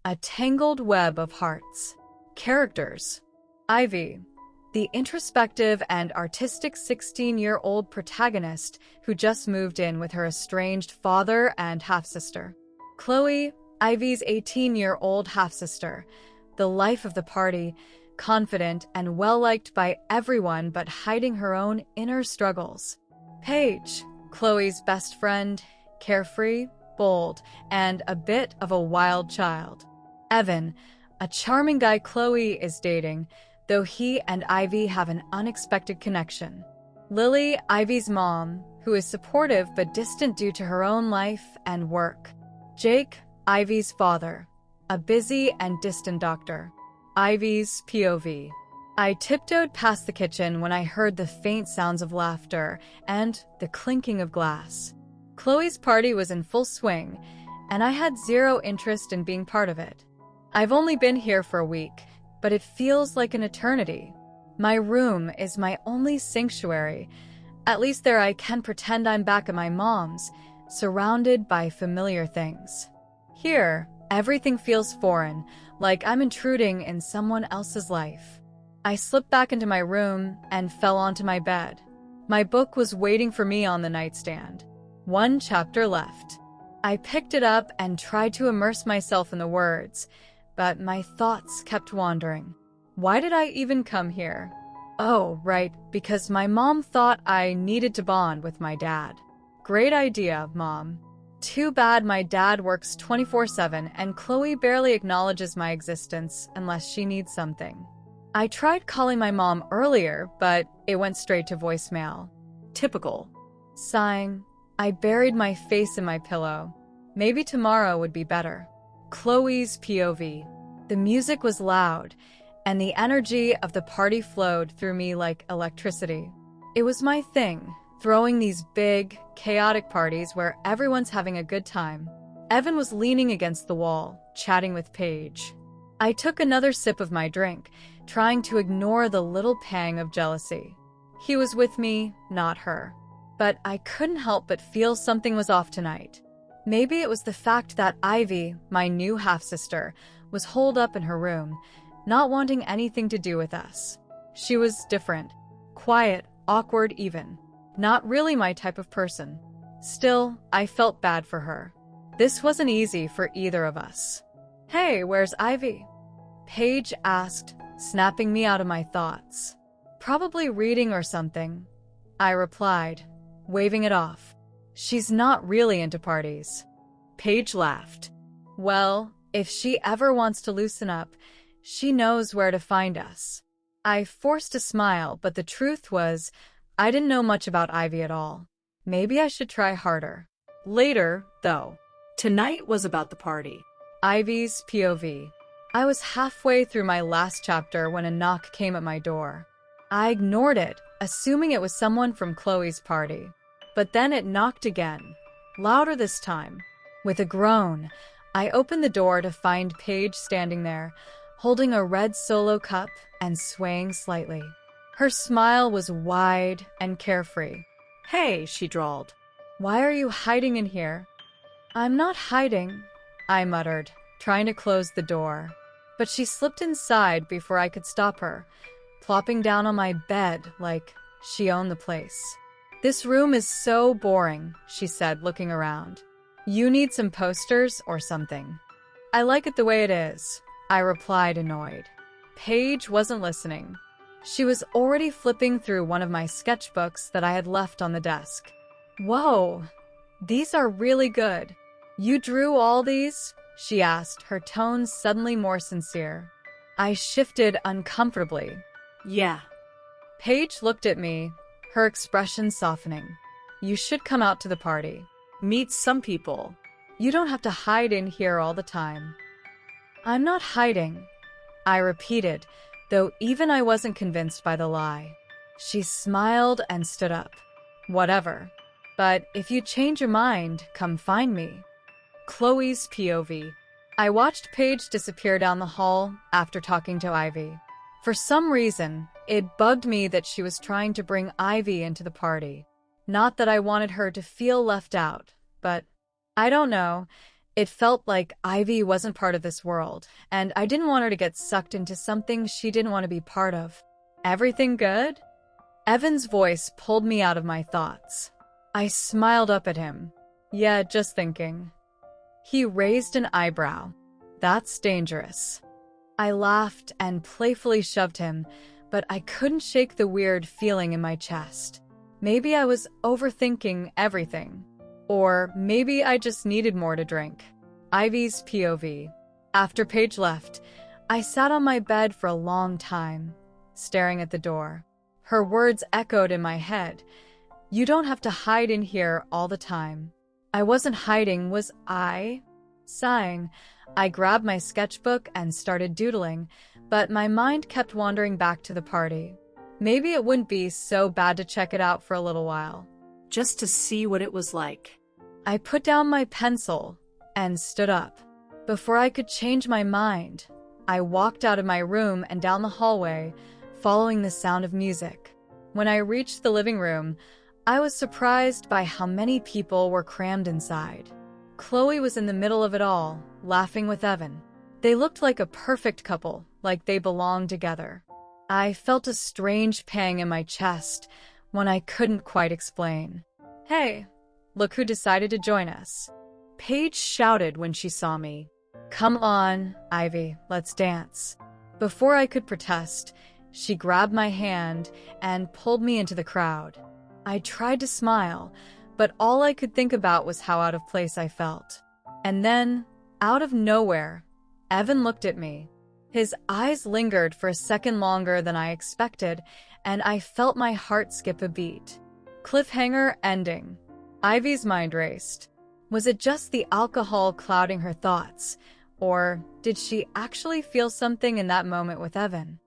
A tangled web of hearts. Characters. Ivy, the introspective and artistic 16-year-old protagonist who just moved in with her estranged father and half-sister. Chloe, Ivy's 18-year-old half-sister, the life of the party, confident and well-liked by everyone but hiding her own inner struggles. Paige, Chloe's best friend, carefree, bold, and a bit of a wild child. Evan, a charming guy Chloe is dating, though he and Ivy have an unexpected connection. Lily, Ivy's mom, who is supportive but distant due to her own life and work. Jake, Ivy's father, a busy and distant doctor. Ivy's POV. I tiptoed past the kitchen when I heard the faint sounds of laughter and the clinking of glass. Chloe's party was in full swing, and I had zero interest in being part of it. I've only been here for a week, but it feels like an eternity. My room is my only sanctuary. At least there I can pretend I'm back at my mom's, surrounded by familiar things. Here, everything feels foreign, like I'm intruding in someone else's life. I slipped back into my room and fell onto my bed. My book was waiting for me on the nightstand. One chapter left. I picked it up and tried to immerse myself in the words, but my thoughts kept wandering. Why did I even come here? Oh, right, because my mom thought I needed to bond with my dad. Great idea, Mom. Too bad my dad works 24/7 and Chloe barely acknowledges my existence unless she needs something. I tried calling my mom earlier, but it went straight to voicemail. Typical. Sighing, I buried my face in my pillow. Maybe tomorrow would be better. Chloe's POV. The music was loud, and the energy of the party flowed through me like electricity. It was my thing, throwing these big, chaotic parties where everyone's having a good time. Evan was leaning against the wall, chatting with Paige. I took another sip of my drink, trying to ignore the little pang of jealousy. He was with me, not her. But I couldn't help but feel something was off tonight. Maybe it was the fact that Ivy, my new half-sister, was holed up in her room, not wanting anything to do with us. She was different. Quiet, awkward even. Not really my type of person. Still, I felt bad for her. This wasn't easy for either of us. Hey, where's Ivy? Paige asked, snapping me out of my thoughts. Probably reading or something, I replied, waving it off. She's not really into parties. Paige laughed. Well, if she ever wants to loosen up, she knows where to find us. I forced a smile, but the truth was, I didn't know much about Ivy at all. Maybe I should try harder. Later, though. Tonight was about the party. Ivy's POV. I was halfway through my last chapter when a knock came at my door. I ignored it, assuming it was someone from Chloe's party. But then it knocked again, louder this time. With a groan, I opened the door to find Paige standing there, holding a red Solo cup and swaying slightly. Her smile was wide and carefree. Hey, she drawled. Why are you hiding in here? I'm not hiding, I muttered, trying to close the door. But she slipped inside before I could stop her, plopping down on my bed like she owned the place. This room is so boring, she said, looking around. You need some posters or something. I like it the way it is, I replied, annoyed. Paige wasn't listening. She was already flipping through one of my sketchbooks that I had left on the desk. Whoa, these are really good. You drew all these? She asked, her tone suddenly more sincere. I shifted uncomfortably. Yeah. Paige looked at me, her expression softening. You should come out to the party. Meet some people. You don't have to hide in here all the time. I'm not hiding, I repeated, though even I wasn't convinced by the lie. She smiled and stood up. Whatever. But if you change your mind, come find me. Chloe's POV. I watched Paige disappear down the hall after talking to Ivy. For some reason, it bugged me that she was trying to bring Ivy into the party. Not that I wanted her to feel left out, but I don't know. It felt like Ivy wasn't part of this world, and I didn't want her to get sucked into something she didn't want to be part of. Everything good? Evan's voice pulled me out of my thoughts. I smiled up at him. Yeah, just thinking. He raised an eyebrow. That's dangerous. I laughed and playfully shoved him, but I couldn't shake the weird feeling in my chest. Maybe I was overthinking everything. Or maybe I just needed more to drink. Ivy's POV. After Paige left, I sat on my bed for a long time, staring at the door. Her words echoed in my head. You don't have to hide in here all the time. I wasn't hiding, was I? Sighing, I grabbed my sketchbook and started doodling, but my mind kept wandering back to the party. Maybe it wouldn't be so bad to check it out for a little while, just to see what it was like. I put down my pencil and stood up. Before I could change my mind, I walked out of my room and down the hallway, following the sound of music. When I reached the living room, I was surprised by how many people were crammed inside. Chloe was in the middle of it all, laughing with Evan. They looked like a perfect couple, like they belonged together. I felt a strange pang in my chest, one I couldn't quite explain. Hey, look who decided to join us. Paige shouted when she saw me. Come on, Ivy, let's dance. Before I could protest, she grabbed my hand and pulled me into the crowd. I tried to smile, but all I could think about was how out of place I felt. And then, out of nowhere, Evan looked at me. His eyes lingered for a second longer than I expected, and I felt my heart skip a beat. Cliffhanger ending. Ivy's mind raced. Was it just the alcohol clouding her thoughts, or did she actually feel something in that moment with Evan?